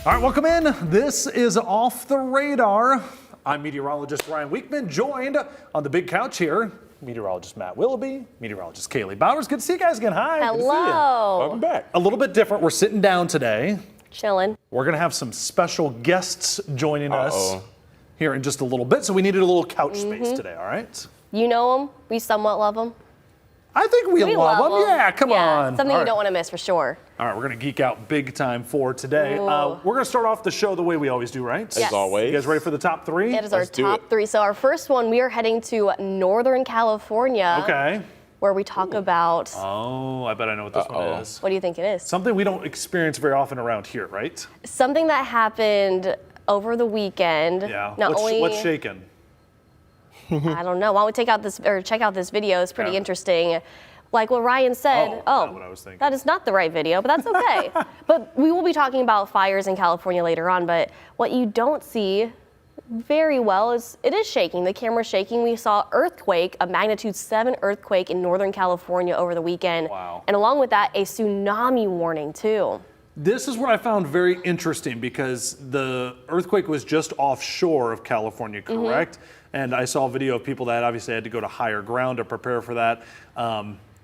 All right, welcome in. This is Off the Radar. I'm meteorologist Ryan Weekman, joined on the big couch here, meteorologist Matt Willoughby, meteorologist Kaylee Bowers. Good to see you guys again. Hi. Hello. Good to see you. Welcome back. A little bit different. We're sitting down today. Chilling. We're going to have some special guests joining us here in just a little bit, so we needed a little couch space today, all right? You know them. We somewhat love them. I think we love them. Yeah, come on. Something All you right. don't want to miss for sure. All right, we're going to geek out big time for today. We're going to start off the show the way we always do, right? Yes. As always. You guys ready for the top three? It is our top three. So our first one, we are heading to Northern California. Okay. Where we talk about. Oh, I bet I know what this one is. What do you think it is? Something we don't experience very often around here, right? Something that happened over the weekend. Yeah. Not What's shaking? I don't know. Why don't we check out this video? It's pretty interesting. Like what Ryan said, not what I was thinking. That is not the right video, but that's okay. But we will be talking about fires in California later on, but what you don't see very well is it is shaking. The camera's shaking. We saw earthquake, a magnitude 7 earthquake in Northern California over the weekend. Wow. And along with that, a tsunami warning too. This is what I found very interesting because the earthquake was just offshore of California, correct? And I saw a video of people that obviously had to go to higher ground to prepare for that.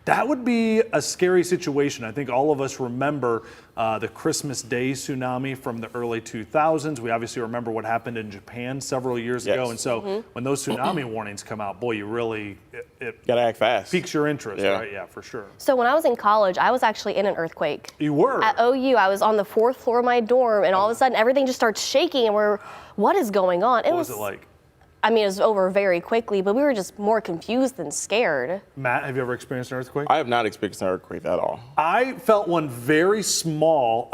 That would be a scary situation. I think all of us remember the Christmas Day tsunami from the early 2000s. We obviously remember what happened in Japan several years ago. And so when those tsunami warnings come out, boy, you really, it gotta act fast. Piques your interest, right? Yeah, for sure. So when I was in college, I was actually in an earthquake. You were? At OU, I was on the 4th floor of my dorm, and all of a sudden everything just starts shaking, and what is going on? What was it like? I mean, it was over very quickly, but we were just more confused than scared. Matt, have you ever experienced an earthquake? I have not experienced an earthquake at all. I felt one very small.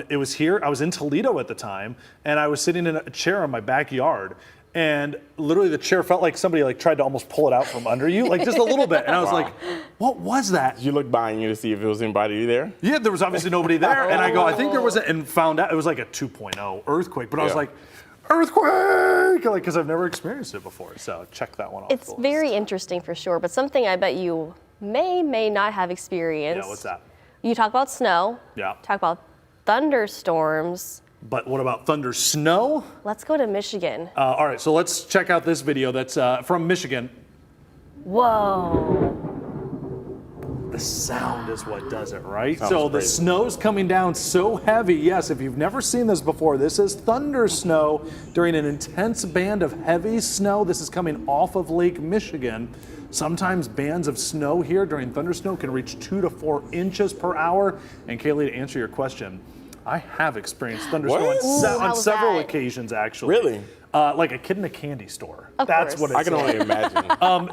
It was here. I was in Toledo at the time, and I was sitting in a chair in my backyard, and literally the chair felt like somebody tried to almost pull it out from under you, like just a little bit. And I was like, what was that? Did you look behind you to see if there was anybody there? Yeah, there was obviously nobody there. And I go, I think there was and found out it was like a 2.0 earthquake, but I was like, earthquake! Because I've never experienced it before. So check that one off. It's very interesting for sure, but something I bet you may not have experienced. Yeah, what's that? You talk about snow. Yeah. Talk about thunderstorms. But what about thunder snow? Let's go to Michigan. All right, so let's check out this video that's from Michigan. Whoa. The sound is what does it, right? Sounds so the crazy. snow's coming down so heavy. Yes, if you've never seen this before, this is thunder snow during an intense band of heavy snow. This is coming off of Lake Michigan. Sometimes bands of snow here during thunder snow can reach 2 to 4 inches per hour. And Kaylee, to answer your question, I have experienced thunder snow on several occasions, actually. Really? Like a kid in a candy store. That's what it's I can only imagine.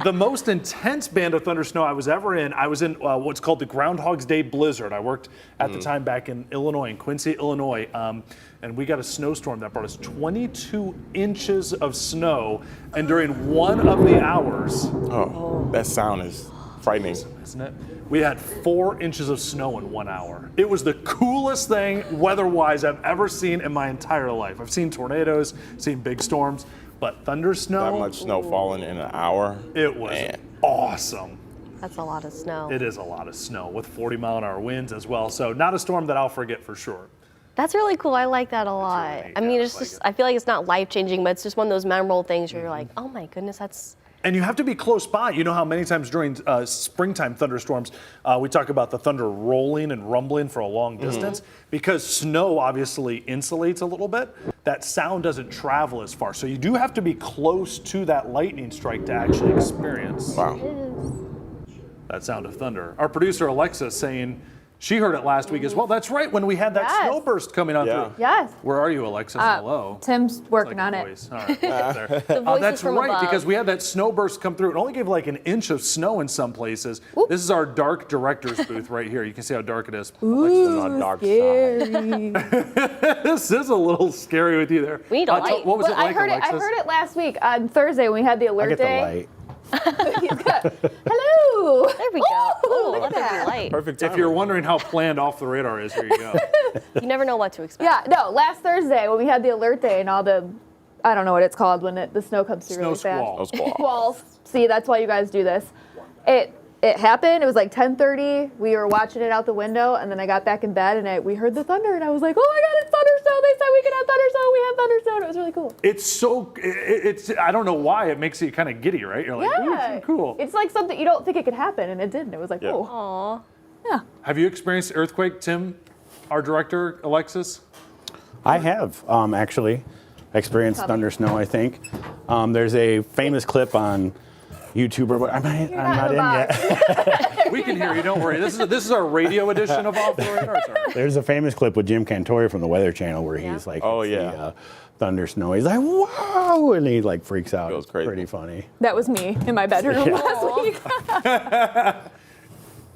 The most intense band of thunder snow I was ever in, I was in what's called the Groundhog's Day blizzard. I worked at the time back in Illinois, in Quincy, Illinois, and we got a snowstorm that brought us 22 inches of snow, and during one of the hours, That sound is frightening. isn't it? We had 4 inches of snow in 1 hour. It was the coolest thing weather-wise I've ever seen in my entire life. I've seen tornadoes, seen big storms, but thunder snow, That much snow falling in an hour. it was awesome. That's a lot of snow. It is a lot of snow with 40-mile-an-hour winds as well. So not a storm that I'll forget for sure. That's really cool. I like that a lot. really neat. I mean, Yeah, it's I just, like I feel like it's not life-changing, but it's just one of those memorable things where you're like, oh my goodness, that's. And you have to be close by. You know how many times during springtime thunderstorms, we talk about the thunder rolling and rumbling for a long distance? Because snow obviously insulates a little bit, that sound doesn't travel as far. So you do have to be close to that lightning strike to actually experience Wow. that sound of thunder. Our producer Alexa saying she heard it last week as well. That's right, when we had that Yes. snowburst coming on Yeah. through. Yes. Where are you, Alexis? Hello. Tim's working Like on a it. voice. All right, we'll get there. The voices That's from right, above. because we had that snowburst come through. It only gave like an inch of snow in some places. This is our dark director's booth right here. You can see how dark it is. Alexis is on On dark side. Scary. This is a little scary with you there. We need a light. What was But it like, I Alexis? heard it last week on Thursday when we had the alert I get the day. light. Hello. There we go. Oh, look let at there be that. light. Perfect If timing. you're wondering how planned Off the Radar is, here you go. You never know what to expect. Yeah, no, last Thursday when we had the alert day and all the, I don't know what it's called when the snow comes through Snow really squall. fast. Squall. Squalls. See, that's why you guys do this. it happened. It was like 10:30. We were watching it out the window, and then I got back in bed, and we heard the thunder, and I was like, oh my God, it's thundersnow. They said we could have thundersnow. We had thundersnow. It was really cool. It's so, it's I don't know why, it makes you kind of giddy, right? You're like, ooh, Yeah. so cool. It's like something you don't think it could happen, and it did. It was like, cool. Aw. Yeah. Have you experienced the earthquake, Tim, our director, Alexis? I have actually experienced thunder snow, I think. There's a famous clip on YouTube, but I'm not in yet. We can hear you, don't worry. This is our radio edition of Off the Radar. Sorry. There's a famous clip with Jim Cantori from the Weather Channel where he's like, Oh, it's yeah. the, thunder snow. He's like, wow, and he like freaks out. Goes It's crazy. pretty funny. That was me in my bedroom last week.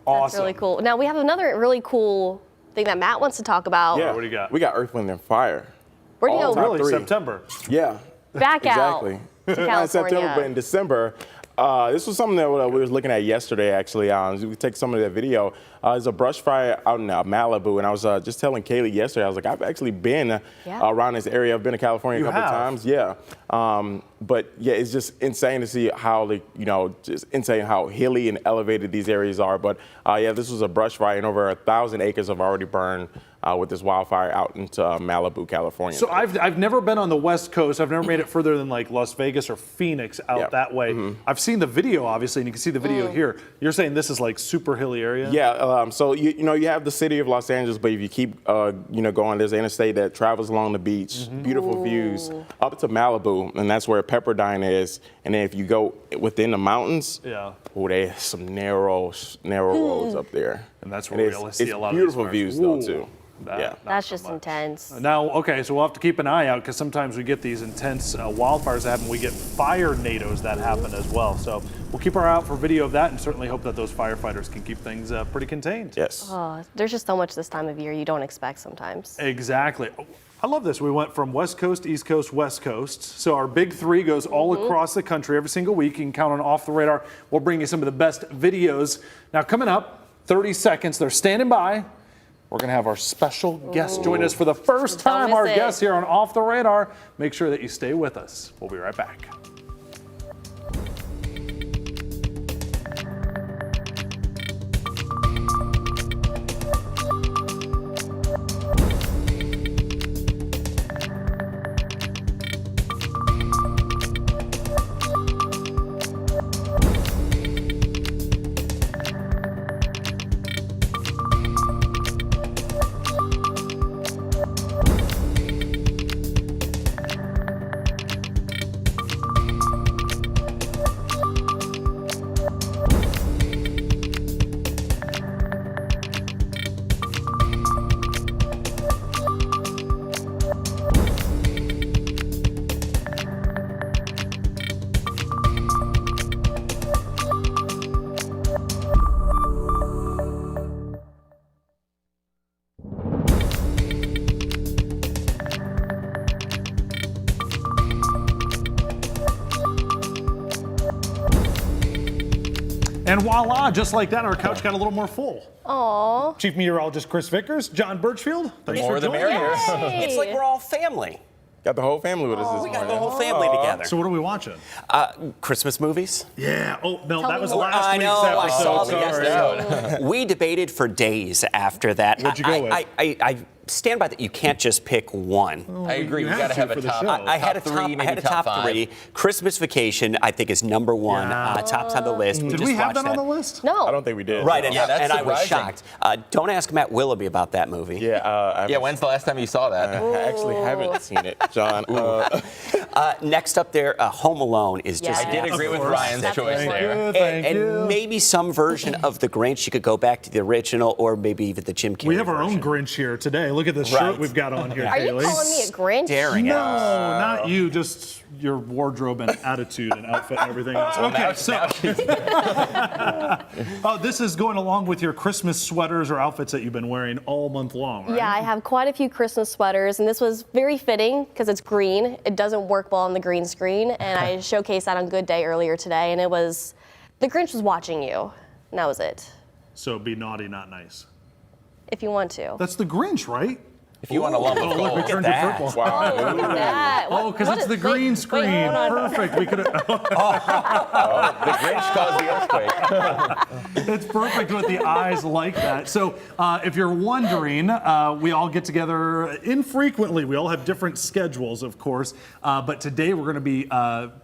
Awesome. That's really cool. Now we have another really cool thing that Matt wants to talk about. Yeah. What do you got? We got Earth, Wind, and Fire. Where do you All go? top Really, 3. September. Yeah. Back out Exactly. to Not in September, California. but in December. This was something that we was looking at yesterday, actually. We take some of that video. There's a brush fire out in Malibu, and I was just telling Kaylee yesterday, I was like, I've actually been around this area. I've been to California You a couple have? times. Yeah. But yeah, it's just insane to see how just insane how hilly and elevated these areas are. But yeah, this was a brush fire, and over 1,000 acres have already burned with this wildfire out into Malibu, California. So I've never been on the West Coast. I've never made it further than like Las Vegas or Phoenix out Yeah. that way. I've seen the video, obviously, and you can see the video here. You're saying this is like super hilly area? Yeah, so you have the city of Los Angeles, but if you keep going, there's an interstate that travels along the beach, beautiful views up to Malibu, and that's where Pepperdine is. And then if you go within the mountains, there's some narrow roads up there. And that's where it's, we'll see it's a lot of beautiful these fires. views though Ooh. too. Yeah. Not That's so just much. intense. Now, okay, so we'll have to keep an eye out because sometimes we get these intense wildfires that happen. We get fire nados that happen as well. So we'll keep our eye out for video of that and certainly hope that those firefighters can keep things pretty contained. Yes. Oh, there's just so much this time of year you don't expect sometimes. Exactly. I love this. We went from West Coast, East Coast, West Coast. So our big three goes all across the country every single week. You can count on Off the Radar. We'll bring you some of the best videos. Now, coming up, 30 seconds. They're standing by. We're going to have our special guest join us for the first Don't time, miss our it. guest here on Off the Radar. Make sure that you stay with us. We'll be right back. And voila, just like that, our couch got a little more full. Aww. Chief Meteorologist Chris Vickers, John Birchfield, thanks for More the joining merrier. us. It's like we're all family. Got the whole family with us this We morning. got the whole family together. So what are we watching? Christmas movies. Yeah. Oh, no, Tell that me was more. last I week's know. I episode. saw the Sorry. episode. We debated for days after that. What'd you go with? I stand by that. You can't just pick one. I agree. You You have got to to have for a the top. show. I had a top top three, I maybe had a top top three. five. Christmas Vacation, I think, is number one. Yeah. Tops on the list. Did just we have watched that on the list? No. I don't think we did. Right, and, Yeah, that's and I was surprising. shocked. Don't ask Matt Willoughby about that movie. Yeah. Yeah, when's the last time you saw that? I actually haven't seen it, John. Next up there, Home Alone is just. Yeah. I did agree with course. Ryan's choice Thank there. Thank and you. maybe some version of the Grinch. You could go back to the original, or maybe even the Jim Carrey. We have our own version. Grinch here today. Look at this shirt Right. we've got on here, Are you Kaylee. calling me a Grinch? Staring No, at us. not you. Just your wardrobe and attitude and outfit and everything else. Okay, Now so oh, this is going along with your Christmas sweaters or outfits that you've been wearing all month long, right? Yeah, I have quite a few Christmas sweaters, and this was very fitting because it's green. It doesn't work well on the green screen, and I showcased that on Good Day earlier today, and it was, the Grinch was watching you, and that was it. So be naughty, not nice. If you want to. That's the Grinch, right? If you want a lump Oh, of look, we gold. turned to that. purple. Wow. Look at that. Oh, because it's the green screen. Wait, hold on. Perfect. We could have. The Grinch caused the earthquake. It's perfect with the eyes like that. So if you're wondering, we all get together infrequently. We all have different schedules, of course. But today we're going to be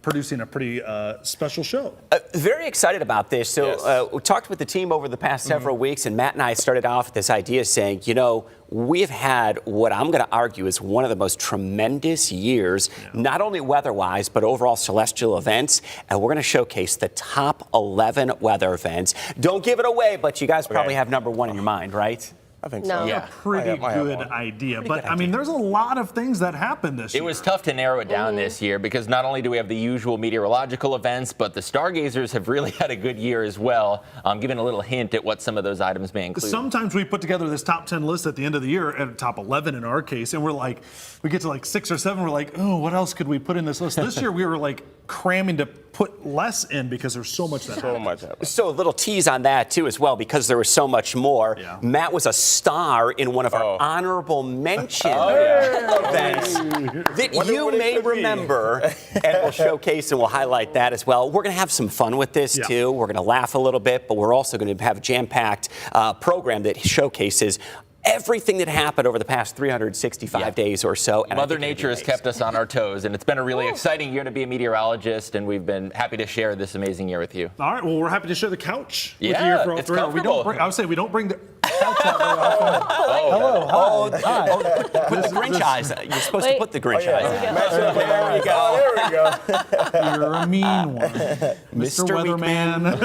producing a pretty special show. Very excited about this. So we talked with the team over the past several weeks, and Matt and I started off with this idea saying, you know, we've had what I'm going to argue is one of the most tremendous years, not only weather-wise, but overall celestial events. And we're going to showcase the top 11 weather events. Don't give it away, but you guys probably have number one in your mind, right? I think No. so. A pretty good idea. But I mean, there's a lot of things that happened this year. It was tough to narrow it down this year because not only do we have the usual meteorological events, but the stargazers have really had a good year as well. Giving a little hint at what some of those items may include. Sometimes we put together this top 10 list at the end of the year, at top 11 in our case, and we're like, we get to like 6 or 7, we're like, oh, what else could we put in this list? This year we were like cramming to put less in because there's so much that happened. So a little tease on that too as well, because there was so much more. Yeah. Matt was a star in one of our honorable mention events that you may remember, and we'll showcase and we'll highlight that as well. We're going to have some fun with this too. We're going to laugh a little bit, but we're also going to have a jam-packed program that showcases everything that happened over the past 365 days or so. And Mother Nature has kept us on our toes, and it's been a really exciting year to be a meteorologist, and we've been happy to share this amazing year with you. All right, well, we're happy to share the couch with you Yeah, here for it's Off the Radar. comfortable. I would say we don't bring the couch out very often. Oh, put the Grinch eyes. You're supposed to put the Grinch eyes. There we go. You're a mean one. Mr. Weatherman.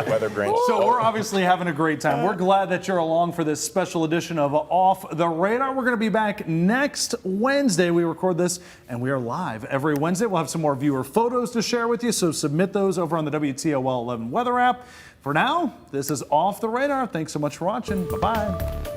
Weather Grinch. So we're obviously having a great time. We're glad that you're along for this special edition of Off the Radar. We're going to be back next Wednesday. We record this and we are live every Wednesday. We'll have some more viewer photos to share with you, so submit those over on the WTOL 11 weather app. For now, this is Off the Radar. Thanks so much for watching. Bye-bye.